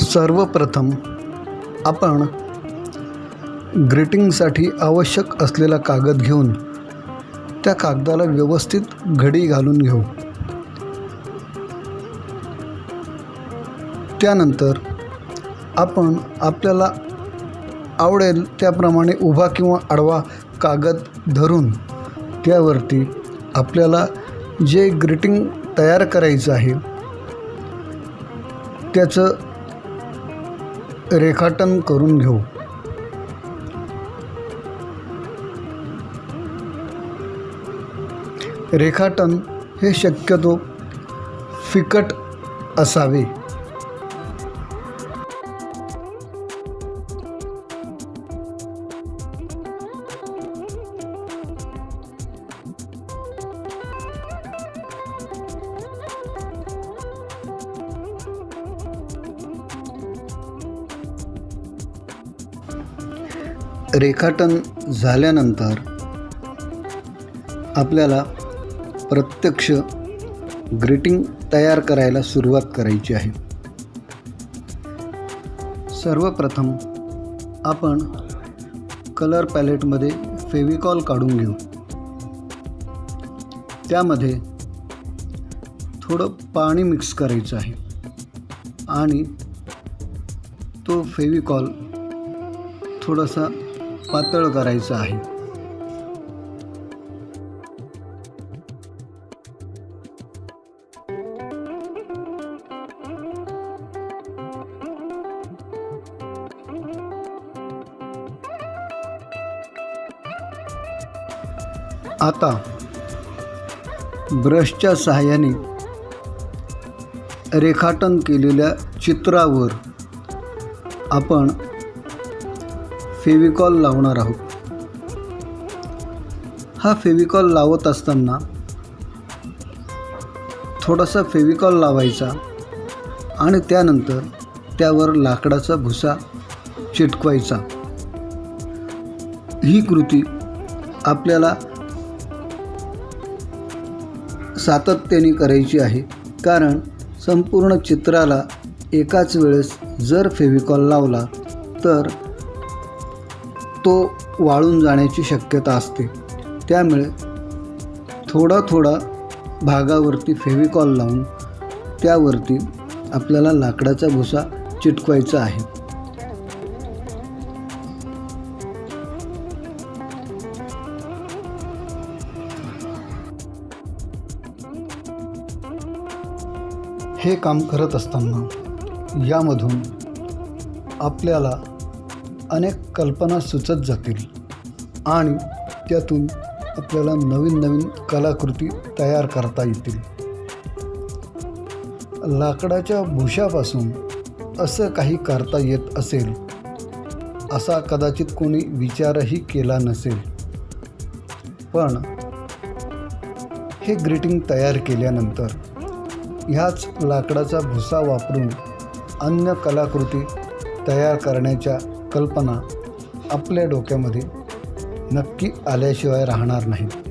सर्वप्रथम आपण ग्रीटिंगसाठी आवश्यक असलेला कागद घेऊन त्या कागदाला व्यवस्थित घडी घालून घेऊ. त्यानंतर आपण आपल्याला आवडेल त्याप्रमाणे उभा किंवा आडवा कागद धरून त्यावरती आपल्याला जे ग्रीटिंग तयार करायचं आहे त्याचं रेखाटन करून घेऊ. रेखाटन हे शक्यतो फिकट असावे. रेखाटन झाल्यानंतर आपल्याला प्रत्यक्ष ग्रीटिंग तयार करायला सुरुवात करायची आहे. सर्वप्रथम आपण कलर पॅलेटमध्ये फेविकॉल काढून घेऊ. त्यामध्ये थोडं पाणी मिक्स करायचं आहे आणि तो फेविकॉल थोडासा पातळ करायचा आहे. आता ब्रशच्या सहाय्याने रेखाटन केलेल्या चित्रावर आपण फेविकॉल लावणार आहोत. हा फेविकॉल लावत असताना थोडासा फेविकॉल लावायचा आणि त्यानंतर त्यावर लाकडाचा भुसा चिटकवायचा. ही कृती आपल्याला सातत्याने करायची आहे, कारण संपूर्ण चित्राला एकाच वेळेस जर फेविकॉल लावला तर तो वाळून जाण्याची शक्यता असते. त्यामुळे थोडा भागावरती फेविकॉल लावून त्यावरती आपल्याला लाकडाचा भुसा चिटकवायचा आहे. हे काम करत असताना यामधून आपल्याला अनेक कल्पना सुचत जातील आणि त्यातून आपल्याला नवीन कलाकृती तयार करता येतील. लाकडाच्या भुशापासून असं काही करता येत असेल असा कदाचित कोणी विचारही केला नसेल, पण हे ग्रीटिंग तयार केल्यानंतर ह्याच लाकडाचा भुसा वापरून अन्य कलाकृती तयार करण्याच्या कल्पना आपल्या डोक्यामध्ये नक्की आल्याशिवाय राहणार नाहीत.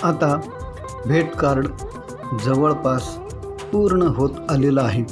आता भेट कार्ड जवळपास पूर्ण होत आलेलं आहे.